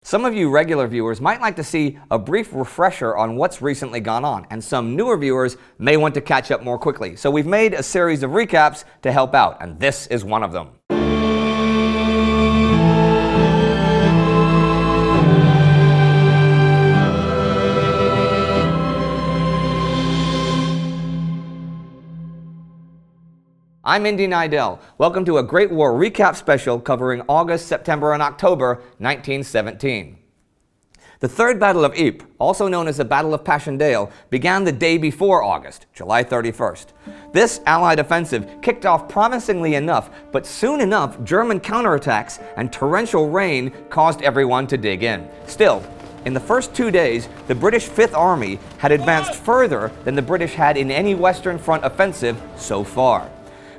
Some of you regular viewers might like to see a brief refresher on what's recently gone on, and some newer viewers may want to catch up more quickly. So we've made a series of recaps to help out, and this is one of them. I'm Indy Neidell. Welcome to a Great War recap special covering August, September, and October 1917. The Third Battle of Ypres, also known as the Battle of Passchendaele, began the day before August, July 31st. This Allied offensive kicked off promisingly enough, but soon enough, German counterattacks and torrential rain caused everyone to dig in. Still, in the first 2 days, the British Fifth Army had advanced further than the British had in any Western Front offensive so far.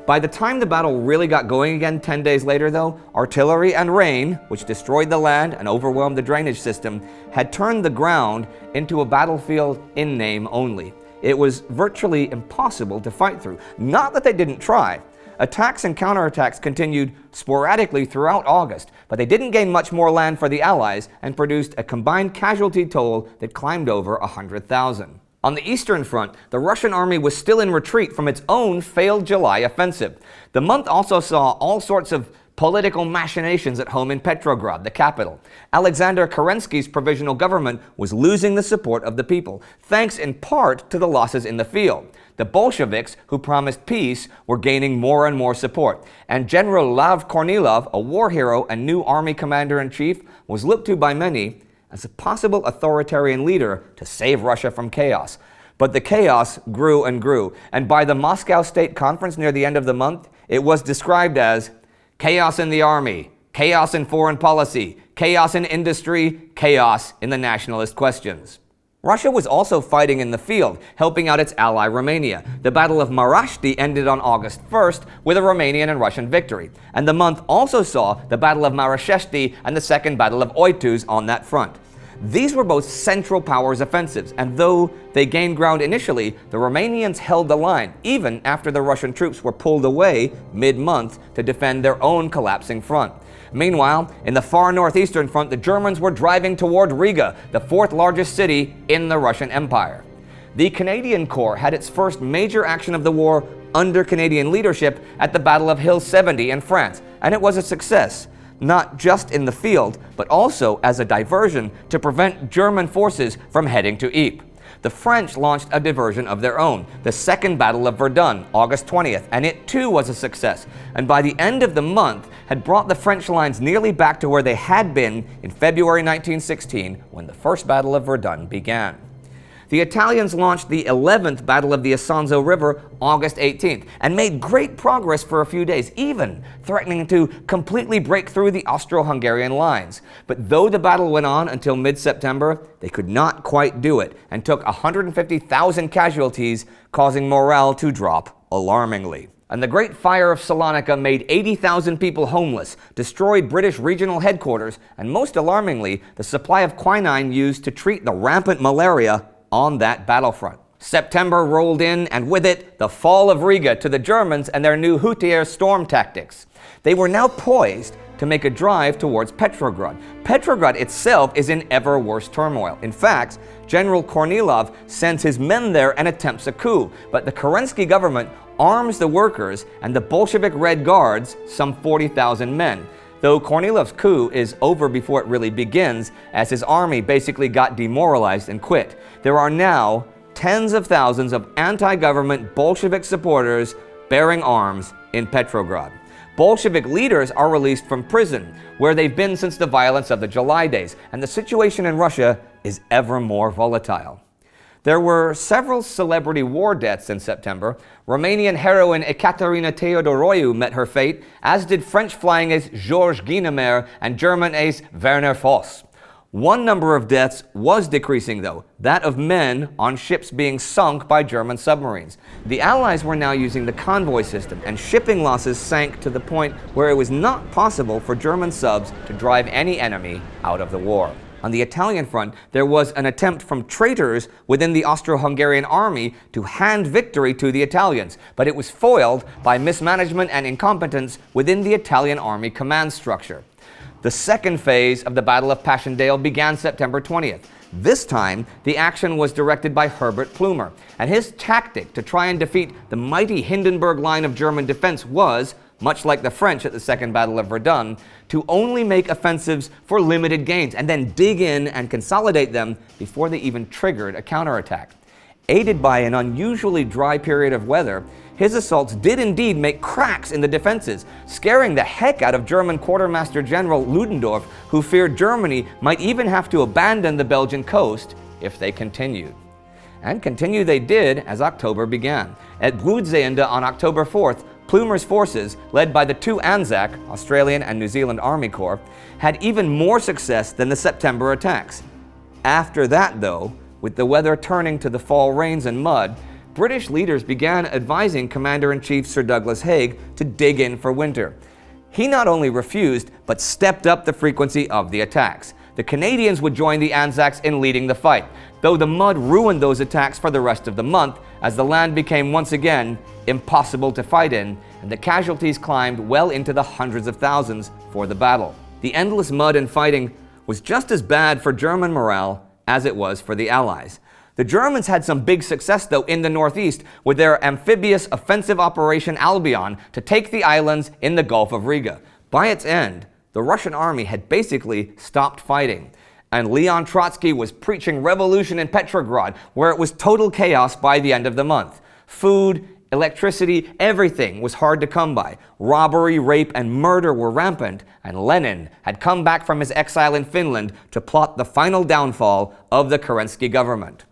By the time the battle really got going again 10 days later, though, artillery and rain, which destroyed the land and overwhelmed the drainage system, had turned the ground into a battlefield in name only. It was virtually impossible to fight through. Not that they didn't try. Attacks and counterattacks continued sporadically throughout August, but they didn't gain much more land for the Allies and produced a combined casualty toll that climbed over 100,000. On the Eastern Front, the Russian army was still in retreat from its own failed July offensive. The month also saw all sorts of political machinations at home in Petrograd, the capital. Alexander Kerensky's provisional government was losing the support of the people, thanks in part to the losses in the field. The Bolsheviks, who promised peace, were gaining more and more support, and General Lev Kornilov, a war hero and new army commander-in-chief, was looked to by many as a possible authoritarian leader to save Russia from chaos. But the chaos grew and grew, and by the Moscow State Conference near the end of the month, it was described as chaos in the army, chaos in foreign policy, chaos in industry, chaos in the nationalist questions. Russia was also fighting in the field, helping out its ally Romania. The Battle of Marashti ended on August 1st with a Romanian and Russian victory, and the month also saw the Battle of Marashesti and the Second Battle of Oituz on that front. These were both Central Powers offensives, and though they gained ground initially, the Romanians held the line, even after the Russian troops were pulled away mid-month to defend their own collapsing front. Meanwhile, in the far northeastern front, the Germans were driving toward Riga, the fourth largest city in the Russian Empire. The Canadian Corps had its first major action of the war under Canadian leadership at the Battle of Hill 70 in France, and it was a success, not just in the field, but also as a diversion to prevent German forces from heading to Ypres. The French launched a diversion of their own, the Second Battle of Verdun, August 20th, and it too was a success, and by the end of the month had brought the French lines nearly back to where they had been in February 1916 when the First Battle of Verdun began. The Italians launched the 11th Battle of the Isonzo River August 18th and made great progress for a few days, even threatening to completely break through the Austro-Hungarian lines. But though the battle went on until mid-September, they could not quite do it and took 150,000 casualties, causing morale to drop alarmingly. And the Great Fire of Salonika made 80,000 people homeless, destroyed British regional headquarters, and most alarmingly, the supply of quinine used to treat the rampant malaria on that battlefront. September rolled in, and with it, the fall of Riga to the Germans and their new Hutier storm tactics. They were now poised to make a drive towards Petrograd. Petrograd itself is in ever worse turmoil. In fact, General Kornilov sends his men there and attempts a coup, but the Kerensky government arms the workers and the Bolshevik Red Guards, some 40,000 men. Though Kornilov's coup is over before it really begins, as his army basically got demoralized and quit. There are now tens of thousands of anti-government Bolshevik supporters bearing arms in Petrograd. Bolshevik leaders are released from prison, where they've been since the violence of the July days, and the situation in Russia is ever more volatile. There were several celebrity war deaths in September. Romanian heroine Ekaterina Teodoroiu met her fate, as did French flying ace Georges Guynemer and German ace Werner Voss. One number of deaths was decreasing, though, that of men on ships being sunk by German submarines. The Allies were now using the convoy system, and shipping losses sank to the point where it was not possible for German subs to drive any enemy out of the war. On the Italian front, there was an attempt from traitors within the Austro-Hungarian army to hand victory to the Italians, but it was foiled by mismanagement and incompetence within the Italian army command structure. The second phase of the Battle of Passchendaele began September 20th. This time, the action was directed by Herbert Plumer, and his tactic to try and defeat the mighty Hindenburg line of German defense was, much like the French at the Second Battle of Verdun, to only make offensives for limited gains and then dig in and consolidate them before they even triggered a counterattack. Aided by an unusually dry period of weather, his assaults did indeed make cracks in the defenses, scaring the heck out of German Quartermaster General Ludendorff, who feared Germany might even have to abandon the Belgian coast if they continued. And continue they did as October began. At Bloedzeinde on October 4th, Plumer's forces, led by the two Anzac, Australian and New Zealand Army Corps, had even more success than the September attacks. After that, though, with the weather turning to the fall rains and mud, British leaders began advising Commander-in-Chief Sir Douglas Haig to dig in for winter. He not only refused, but stepped up the frequency of the attacks. The Canadians would join the Anzacs in leading the fight, though the mud ruined those attacks for the rest of the month as the land became once again impossible to fight in, and the casualties climbed well into the hundreds of thousands for the battle. The endless mud and fighting was just as bad for German morale as it was for the Allies. The Germans had some big success, though, in the northeast with their amphibious offensive Operation Albion to take the islands in the Gulf of Riga. By its end, the Russian army had basically stopped fighting, and Leon Trotsky was preaching revolution in Petrograd, where it was total chaos by the end of the month. Food, electricity, everything was hard to come by. Robbery, rape, and murder were rampant, and Lenin had come back from his exile in Finland to plot the final downfall of the Kerensky government.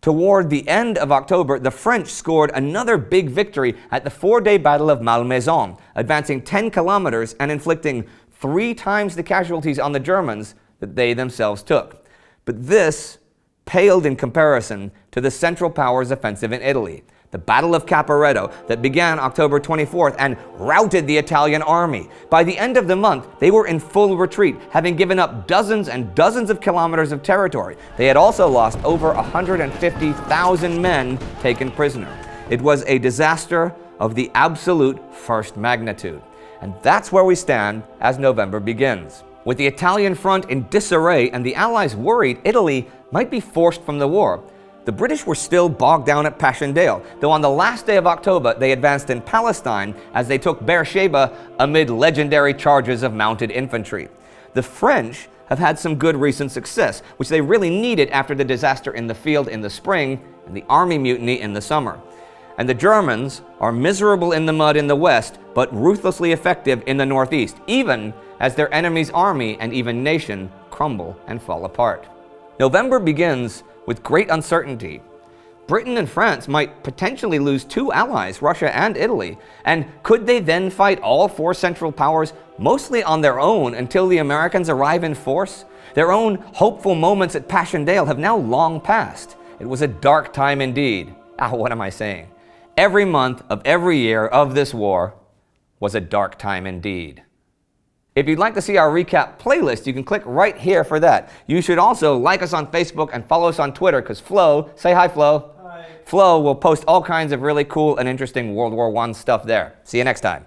Toward the end of October, the French scored another big victory at the 4-day Battle of Malmaison, advancing 10 kilometers and inflicting 3 times the casualties on the Germans that they themselves took. But this paled in comparison to the Central Powers offensive in Italy, the Battle of Caporetto that began October 24th and routed the Italian army. By the end of the month, they were in full retreat, having given up dozens and dozens of kilometers of territory. They had also lost over 150,000 men taken prisoner. It was a disaster of the absolute first magnitude. And that's where we stand as November begins. With the Italian front in disarray and the Allies worried Italy might be forced from the war, the British were still bogged down at Passchendaele, though on the last day of October they advanced in Palestine as they took Beersheba amid legendary charges of mounted infantry. The French have had some good recent success, which they really needed after the disaster in the field in the spring and the army mutiny in the summer. And the Germans are miserable in the mud in the west, but ruthlessly effective in the northeast, even as their enemy's army and even nation crumble and fall apart. November begins with great uncertainty. Britain and France might potentially lose 2 allies, Russia and Italy, and could they then fight all 4 Central Powers mostly on their own until the Americans arrive in force? Their own hopeful moments at Passchendaele have now long passed. It was a dark time indeed. What am I saying? Every month of every year of this war was a dark time indeed. If you'd like to see our recap playlist, you can click right here for that. You should also like us on Facebook and follow us on Twitter, because Flo, say hi, Flo. Hi. Flo will post all kinds of really cool and interesting World War I stuff there. See you next time.